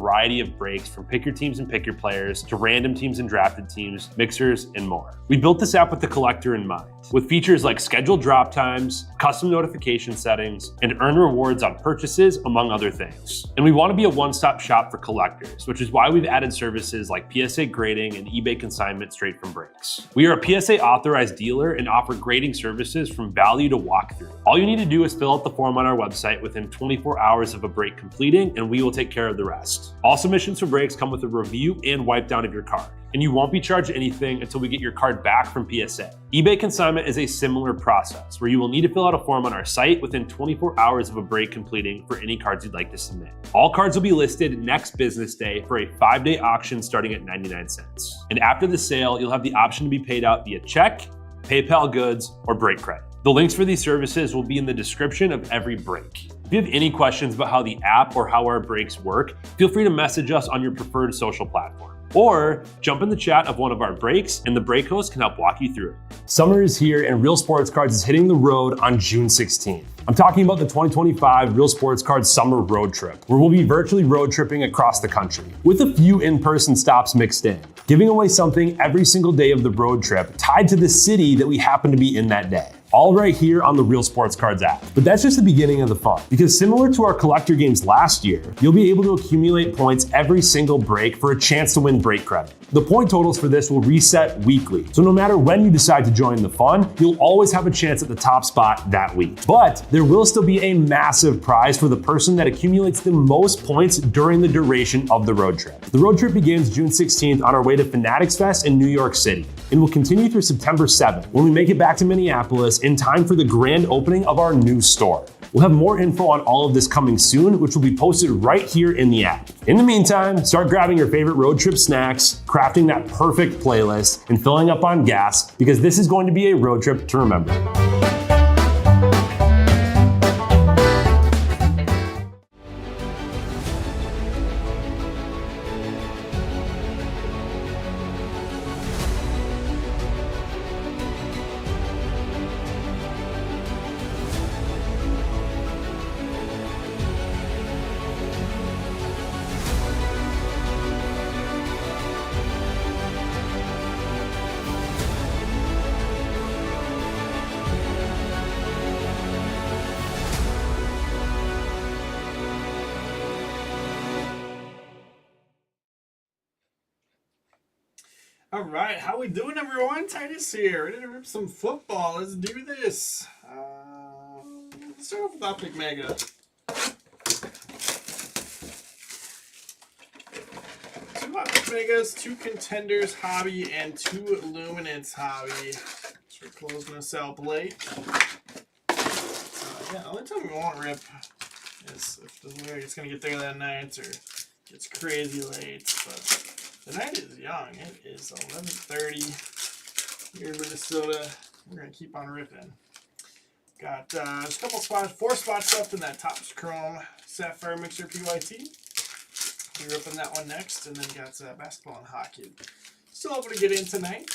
variety of breaks from pick your teams and pick your players to random teams and drafted teams, mixers, and more. We built this app with the collector in mind, with features like scheduled drop times, custom notification settings, and earn rewards on purchases, among other things. And we want to be a one-stop shop for collectors, which is why we've added services like PSA grading and eBay consignment straight from breaks. We are a PSA authorized dealer and offer grading services from value to walkthrough. All you need to do is fill out the form on our website within 24 hours of a break completing, and we will take care of the rest. All submissions for breaks come with a review and wipe down of your card, and you won't be charged anything until we get your card back from PSA. eBay consignment is a similar process where you will need to fill out a form on our site within 24 hours of a break completing for any cards you'd like to submit. All cards will be listed next business day for a 5-day auction starting at 99 cents. And after the sale, you'll have the option to be paid out via check, PayPal goods, or break credit. The links for these services will be in the description of every break. If you have any questions about how the app or how our breaks work, feel free to message us on your preferred social platform. Or jump in the chat of one of our breaks and the break host can help walk you through it. Summer is here and Real Sports Cards is hitting the road on June 16th. I'm talking about the 2025 Real Sports Cards Summer Road Trip, where we'll be virtually road tripping across the country, with a few in-person stops mixed in, giving away something every single day of the road trip tied to the city that we happen to be in that day. All right here on the Real Sports Cards app. But that's just the beginning of the fun, because similar to our collector games last year, you'll be able to accumulate points every single break for a chance to win break credit. The point totals for this will reset weekly, so no matter when you decide to join the fun, you'll always have a chance at the top spot that week. But there will still be a massive prize for the person that accumulates the most points during the duration of the road trip. The road trip begins June 16th on our way to Fanatics Fest in New York City, and will continue through September 7th when we make it back to Minneapolis in time for the grand opening of our new store. We'll have more info on all of this coming soon, which will be posted right here in the app. In the meantime, start grabbing your favorite road trip snacks, crafting that perfect playlist, and filling up on gas, because this is going to be a road trip to remember. All right, how we doing, everyone? Titus here, ready to rip some football. Let's do this. Let's start off with Optic Mega. 2 Optic Megas, 2 Contenders Hobby, and 2 Luminance Hobby. So we're closing this out late. Yeah, the only time we won't rip is if it's going to get there that night or it's crazy late, but the night is young. It is 11:30 here in Minnesota. We're going to keep on ripping. Got just a couple spots, 4 spots left in that Topps Chrome Sapphire Mixer PYT. We're ripping that one next, and then got basketball and hockey. Still able to get in tonight.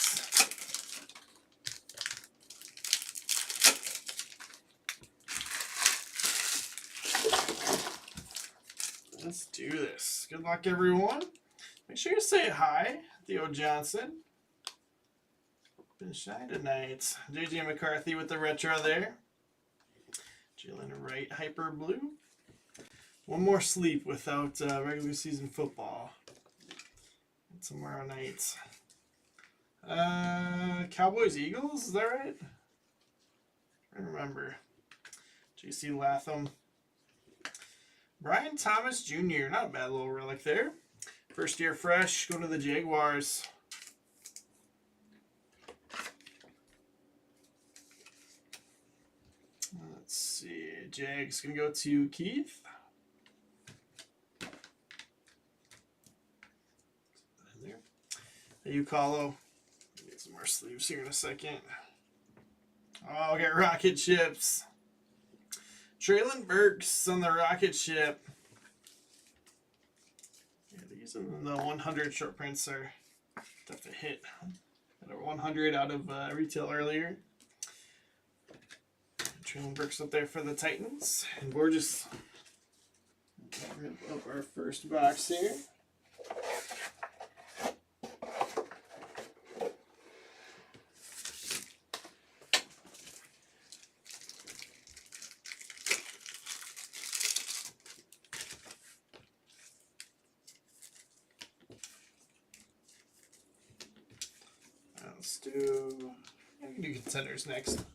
Let's do this. Good luck, everyone. Make sure you say hi, Theo Johnson. Been shy tonight. JJ McCarthy with the retro there. Jalen Wright, hyper blue. One more sleep without regular season football. Tomorrow night. Cowboys Eagles, is that right? I remember. JC Latham. Brian Thomas Jr., not a bad little relic there. First year fresh, going to the Jaguars. Let's see, Jags going to go to Keith. There. Ucalo. Get some more sleeves here in a second. Oh, we got rocket ships. Traylon Burks on the rocket ship. Yeah, these and the 100 short prints are tough to hit. Got a 100 out of retail earlier. Traylon Burks up there for the Titans. And we're just Rip up our first box here. Let's do, I can do contenders next.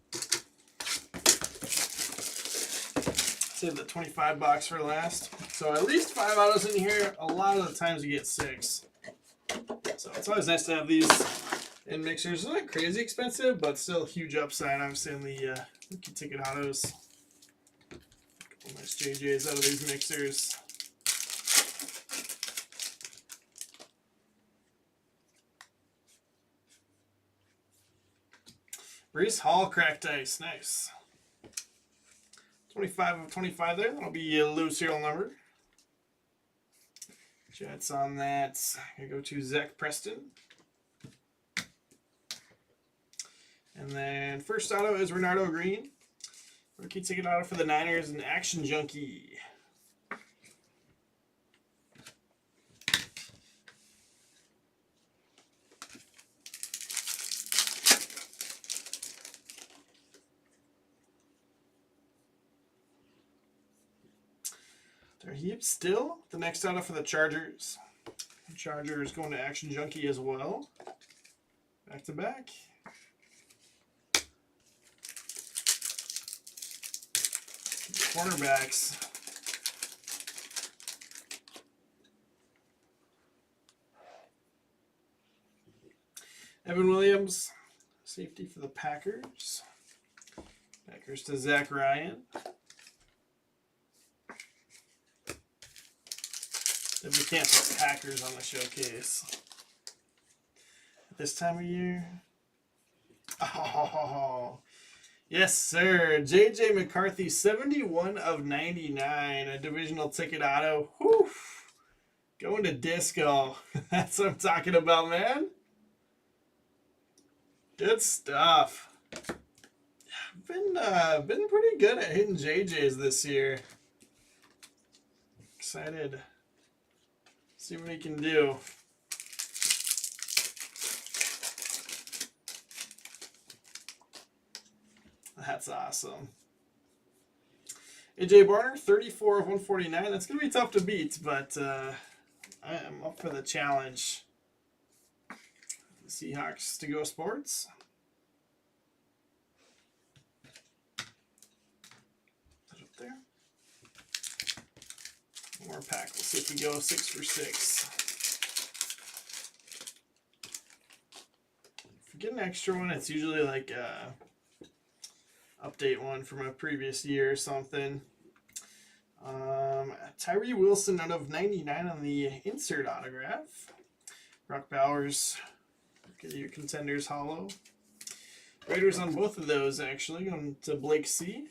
Save the 25 box for last. So at least 5 autos in here. A lot of the times you get 6. So it's always nice to have these in mixers. They're not crazy expensive, but still huge upside. Obviously in the rookie ticket autos. A couple nice JJs out of these mixers. Brees Hall cracked ice. Nice. 25 of 25 there. That'll be a low serial number. Jets on that. Gonna go to Zach Preston. And then first auto is Renardo Green. Rookie ticket auto for the Niners and Action Junkie. Yep, still the next auto for the Chargers. Chargers going to Action Junkie as well. Back to back. Cornerbacks. Evan Williams, safety for the Packers. Packers to Zach Ryan. If we can't put Packers on the showcase at this time of year. Oh, yes, sir. J.J. McCarthy, 71 of 99. A divisional ticket auto. Whew. Going to disco. That's what I'm talking about, man. Good stuff. Been pretty good at hitting JJs this year. Excited. See what he can do. That's awesome. AJ Barner, 34 of 149. That's going to be tough to beat, but I am up for the challenge. The Seahawks to go sports. Put it up there. One more pack. We'll see if we go 6 for 6. If we get an extra one, it's usually like a update one from a previous year or something. Tyree Wilson out of 99 on the insert autograph. Brock Bowers, get your contenders hollow. Raiders on both of those actually, going to Blake C.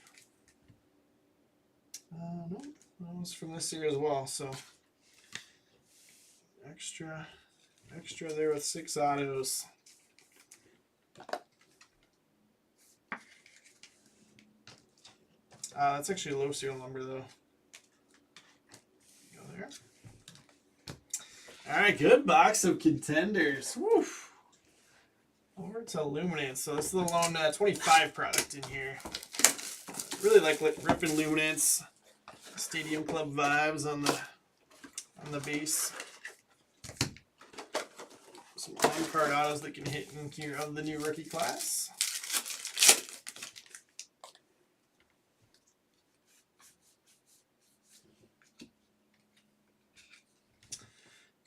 No. That was from this year as well, so extra there with 6 autos. That's actually a low serial number though. Go there. All right, good box of contenders. Woo. Over to Luminance. So this is the lone 25 product in here. Really like ripping Luminance. Stadium Club vibes on the base. Some on-card autos that can hit in here of the new rookie class.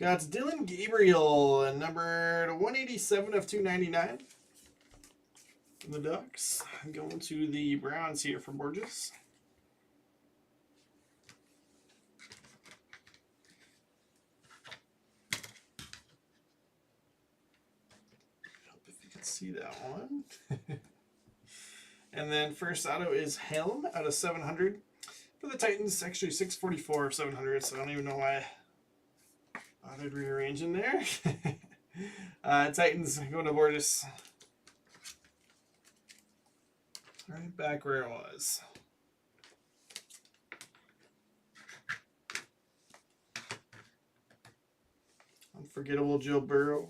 Got Dylan Gabriel, number 187 of 299. From the Ducks. Going to the Browns here for Borges. See that one. And then first auto is Helm out of 700 for the Titans. Actually 644 of 700, so I don't even know why I bothered rearranging there. Titans going to Borges. Right back where it was. Unforgettable Joe Burrow.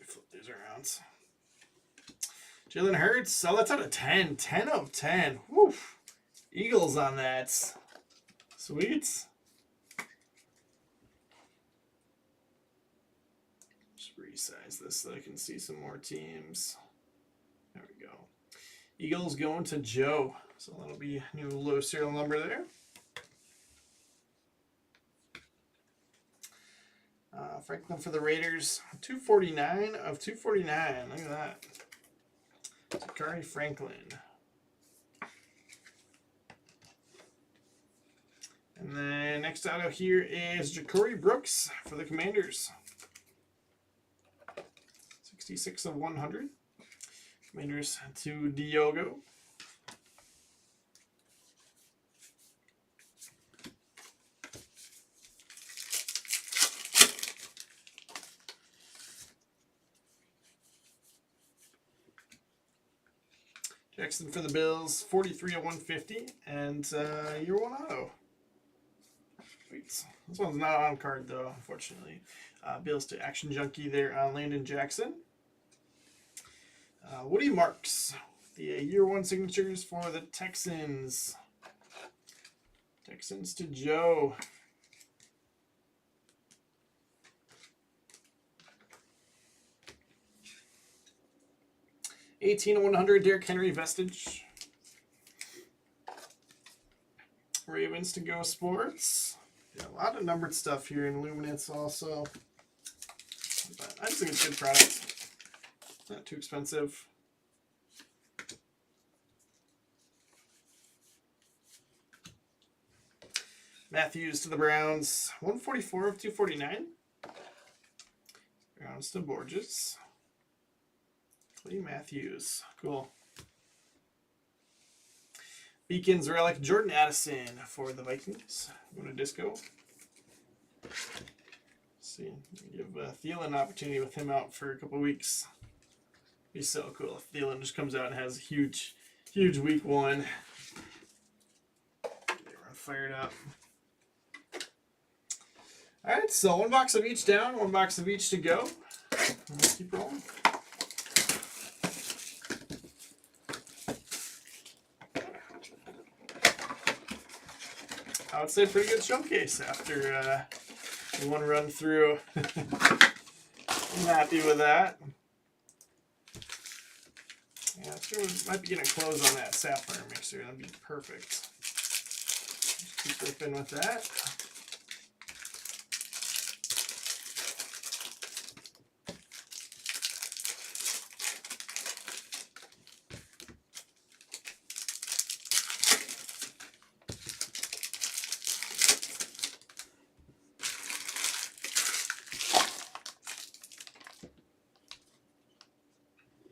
Flip these around. Jalen Hurts. Oh, that's out of 10. 10 of 10. Woo. Eagles on that. Sweet. Just resize this so I can see some more teams. There we go. Eagles going to Joe. So that'll be a new low serial number there. Franklin for the Raiders. 249 of 249. Look at that. Takari Franklin. And then next auto here is Ja'Cory Brooks for the Commanders. 66 of 100. Commanders to Diogo. Jackson for the Bills, 43 of 150, and year one auto. Wait, this one's not on card though, unfortunately. Bills to Action Junkie there on Landon Jackson. Woody Marks, the year one signatures for the Texans. Texans to Joe. $18 of 100, Derrick Henry Vestige. Ravens to Go Sports. Yeah, a lot of numbered stuff here in Luminance also. But I just think it's a good product. Not too expensive. Matthews to the Browns. 144 of 249. Browns to Borges. Clay Matthews. Cool. Beacons Relic. Jordan Addison for the Vikings. Going to Disco. Let's see. Give Thielen an opportunity with him out for a couple weeks. Be so cool if Thielen just comes out and has a huge week one. They were fired up. Alright, so one box of each down, one box of each to go. Let's keep rolling. I would say pretty good showcase after one run through. I'm happy with that. Yeah, sure might be getting a close on that sapphire mixer. That'd be perfect. Just keep ripping with that.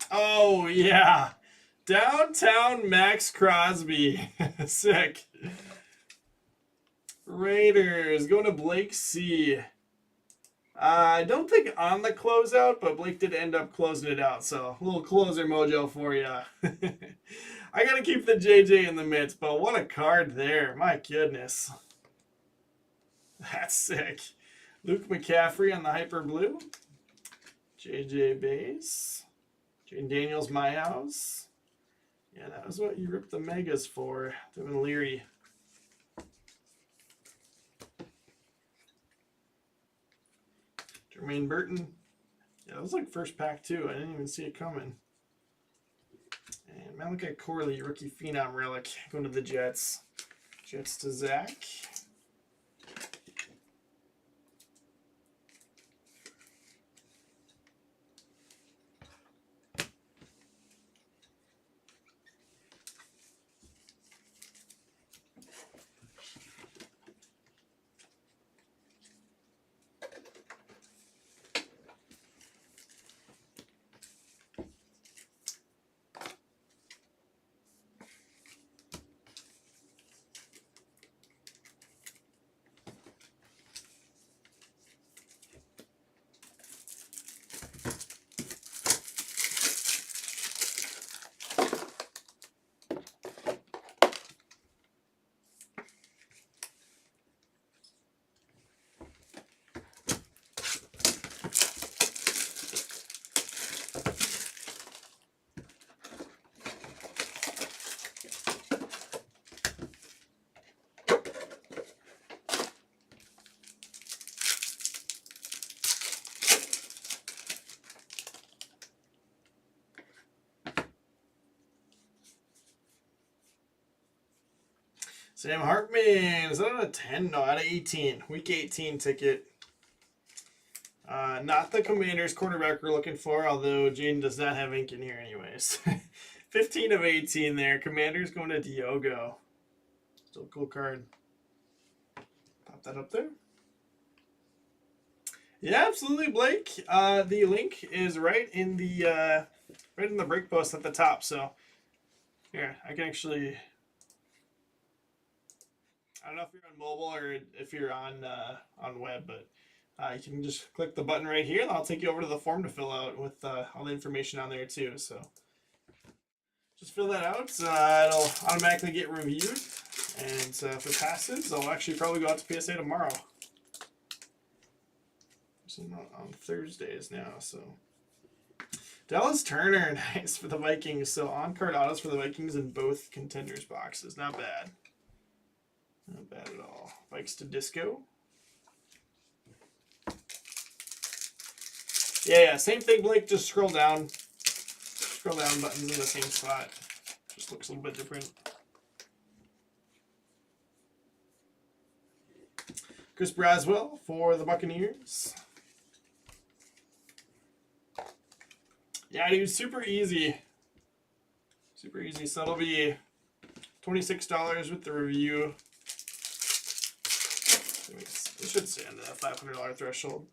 Oh, yeah. Downtown Max Crosby. Sick. Raiders. Going to Blake C. I don't think on the closeout, but Blake did end up closing it out. So, a little closer mojo for you. I got to keep the JJ in the midst, but what a card there. My goodness. That's sick. Luke McCaffrey on the Hyper Blue. JJ base. Jane Daniels, My House. Yeah, that was what you ripped the Megas for. Devin Leary. Jermaine Burton. Yeah, that was like first pack too. I didn't even see it coming. And Malachi Corley, rookie phenom relic, going to the Jets. Jets to Zach. Sam Hartman. Is that out of 10? No, out of 18. Week 18 ticket. Not the Commanders quarterback we're looking for, although Jaden does not have ink in here anyways. 15 of 18 there. Commanders going to Diogo. Still a cool card. Pop that up there. Yeah, absolutely, Blake. The link is right in the break post at the top. So here, I can actually. I don't know if you're on mobile or if you're on web, but you can just click the button right here, and I'll take you over to the form to fill out with all the information on there too. So just fill that out. It'll automatically get reviewed, and if it passes, I'll actually probably go out to PSA tomorrow. So not on Thursdays now. So Dallas Turner, nice for the Vikings. So on-card autos for the Vikings in both contenders boxes. Not bad. Not bad at all. Vikes to Disco. Yeah, same thing, Blake. Just scroll down. Scroll down, buttons in the same spot. Just looks a little bit different. Chris Braswell for the Buccaneers. Yeah, dude, super easy. Super easy. So it'll be $26 with the review. It should stay under that $500 threshold.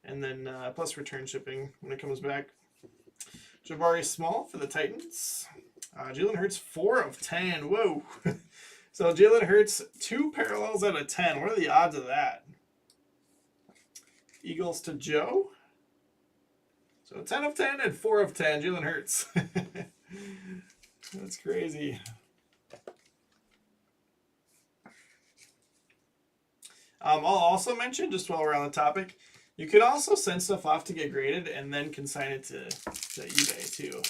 And then plus return shipping when it comes back. Jabari Small for the Titans. Jalen Hurts, 4 of 10. Whoa. So Jalen Hurts, 2 parallels out of 10. What are the odds of that? Eagles to Joe. So 10 of 10 and 4 of 10. Jalen Hurts. That's crazy. I'll also mention, just while we're on the topic, you can also send stuff off to get graded and then consign it to eBay too.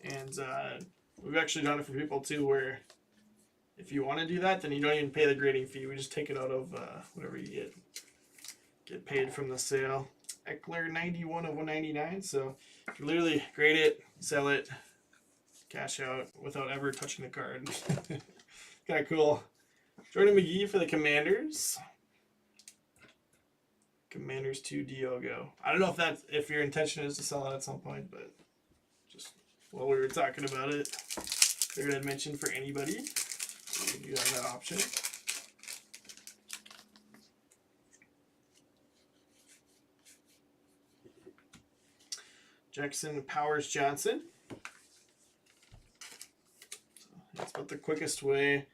And we've actually done it for people too, where if you want to do that, then you don't even pay the grading fee. We just take it out of whatever you get paid from the sale. Eckler, 91 of 199. So you literally grade it, sell it, cash out without ever touching the card. Kind of cool. Jordan McGee for the Commanders. Commanders to Diogo. I don't know if your intention is to sell it at some point, but just while we were talking about it, figured I'd mention for anybody. You do have that option. Jackson Powers Johnson. So that's about the quickest way.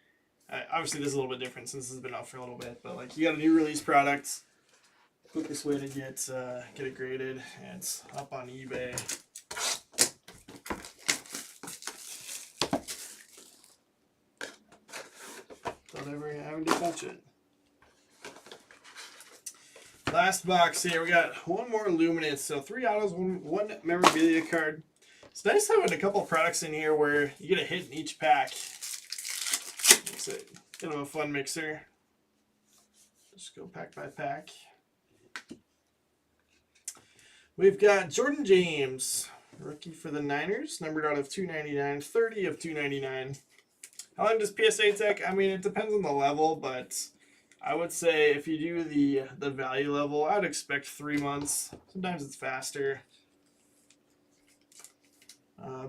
Obviously, this is a little bit different since this has been out for a little bit, but like you got a new release product. Quickest way to get it graded, and it's up on eBay. Without ever having to touch it. Last box here, we got one more Luminance. So 3 autos, one memorabilia card. It's nice having a couple of products in here where you get a hit in each pack. Makes it kind of a fun mixer. Just go pack by pack. We've got Jordan James, rookie for the Niners, numbered out of 299, 30 of 299. How long does PSA take? I mean, it depends on the level, but I would say if you do the value level, I'd expect 3 months. Sometimes it's faster.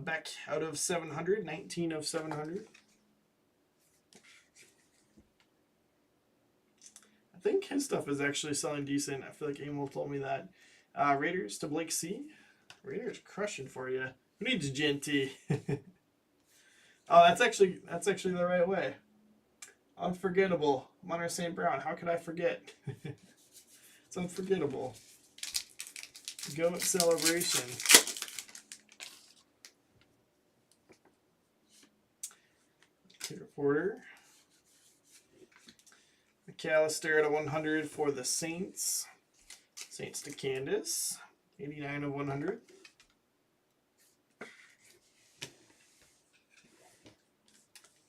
Beck out of 700, 19 of 700. I think his stuff is actually selling decent. I feel like Emil told me that. Raiders to Blake C. Raiders crushing for you. Who needs Genty? Oh, that's actually the right way. Unforgettable. Monter St. Brown. How could I forget? It's unforgettable. Goat celebration. Peter Porter. McAllister at a 100 for the Saints. Saints to Candace. 89 of 100.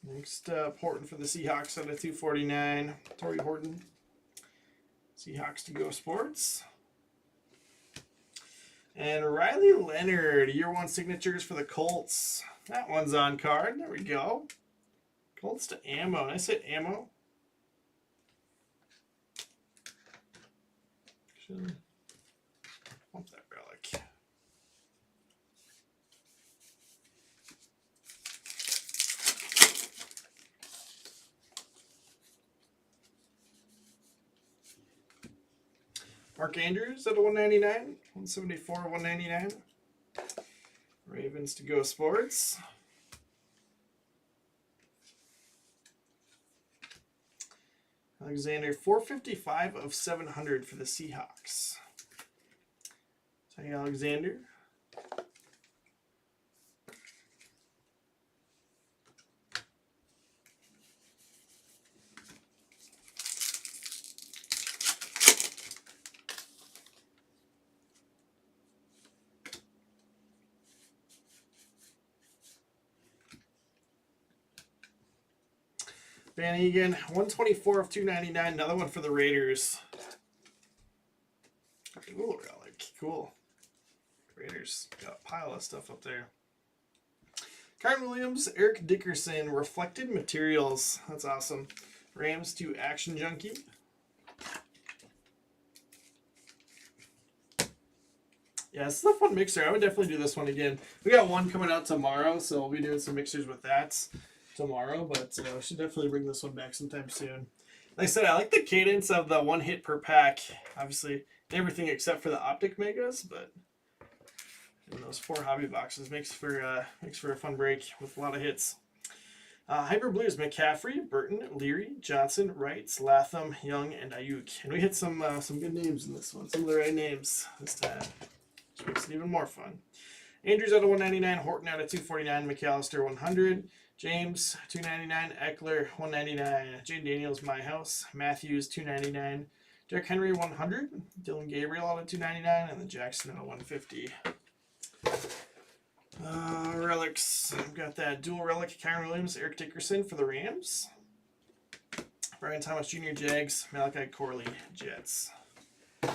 Next up, Horton for the Seahawks at a 249. Torrey Horton. Seahawks to Go Sports. And Riley Leonard, year 1 signatures for the Colts. That one's on card. There we go. Colts to ammo. Nice hit, ammo. Actually, want that relic. Mark Andrews at a 199, 174, 199. Ravens to go sports. Alexander, 455 of 700 for the Seahawks. Tony Alexander. Van Egan, 124 of 299. Another one for the Raiders. Ooh, relic. Cool. Raiders got a pile of stuff up there. Kyron Williams, Eric Dickerson, Reflected Materials. That's awesome. Rams to Action Junkie. Yeah, this is a fun mixer. I would definitely do this one again. We got one coming out tomorrow, so we'll be doing some mixers with that tomorrow, but we should definitely bring this one back sometime soon. Like I said, I like the cadence of the one hit per pack. Obviously, everything except for the Optic Megas, but those 4 hobby boxes makes for a fun break with a lot of hits. Hyper Blues, McCaffrey, Burton, Leary, Johnson, Wrights, Latham, Young, and Ayuk. And we hit some good names in this one. Some of the right names this time, which makes it even more fun. Andrews out of 199, Horton out of 249, McAllister 100, James 299, Eckler 199, Jane Daniels My House, Matthews 299, Derrick Henry 100, Dylan Gabriel out of 299, and then Jackson out of 150. Relics. I've got that dual relic, Kyron Williams, Eric Dickerson for the Rams. Brian Thomas Jr. Jags, Malachi Corley Jets. And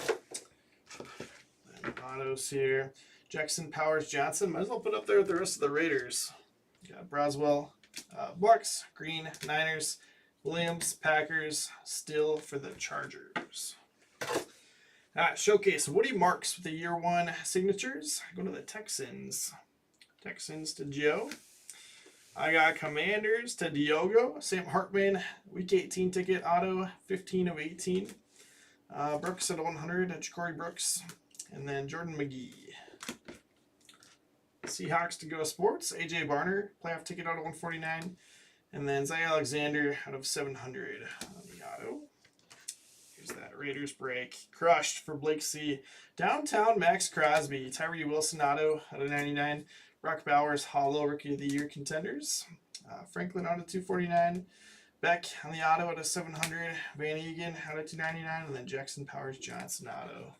autos here. Jackson Powers Johnson. Might as well put up there with the rest of the Raiders. Got Broswell, Bucks, Green, Niners, Williams, Packers, Still for the Chargers. Showcase Woody Marks with the year 1 signatures. Go to the Texans. Texans to Joe. I got Commanders to Diogo. Sam Hartman, week 18 ticket auto, 15 of 18. Brooks at 100, Ja'Cory Brooks. And then Jordan McGee. Seahawks to go sports. AJ Barner, playoff ticket out of 149. And then Zay Alexander out of 700 on the auto. Here's that Raiders break. Crushed for Blake C. Downtown Max Crosby. Tyree Wilson auto out of 99. Brock Bowers, Hollow Rookie of the Year contenders. Franklin out of 249. Beck on the auto out of 700. Van Egan out of 299. And then Jackson Powers Johnson auto.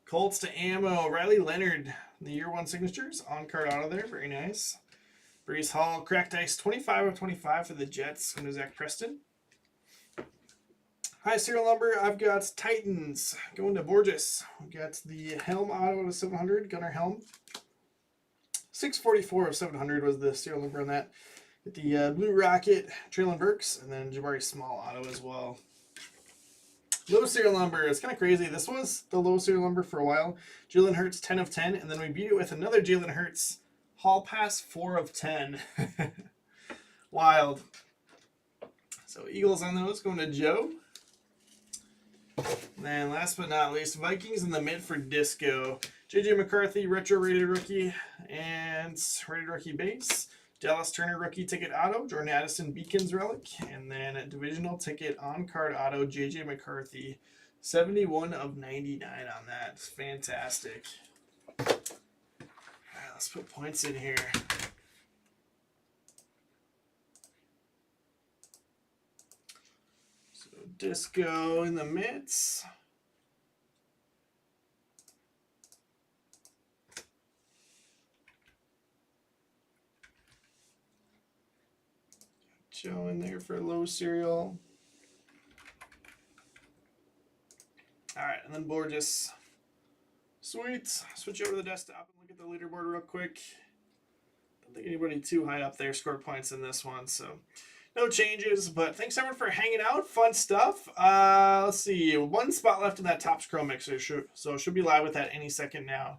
Colts to ammo. Riley Leonard, the year 1 signatures. On card auto there. Very nice. Brees Hall, Cracked Ice, 25 of 25 for the Jets. And Zach Preston. High serial number. I've got Titans going to Borges. We've got the Helm auto out of 700. Gunnar Helm. 644 of 700 was the serial number on that. Get the Blue Rocket, Traylon Burks, and then Jabari Small auto as well. Low serial number. It's kind of crazy. This was the low serial number for a while. Jalen Hurts, 10 of 10, and then we beat it with another Jalen Hurts Hall Pass, 4 of 10. Wild. So Eagles on those going to Joe. And then last but not least, Vikings in the mid for Disco. J.J. McCarthy, retro rated rookie, and rated rookie base. Dallas Turner rookie ticket auto, Jordan Addison Beacons relic, and then a divisional ticket on card auto, J.J. McCarthy, 71 of 99 on that. Fantastic. All right, let's put points in here. So Disco in the midst. Joe in there for a low serial. All right, and then Borges. Sweet. Switch over to the desktop and look at the leaderboard real quick. don't think anybody too high up there scored points in this one, so no changes. But thanks everyone for hanging out. Fun stuff. Let's see. One spot left in that top scroll mixer, so it should be live with that any second now.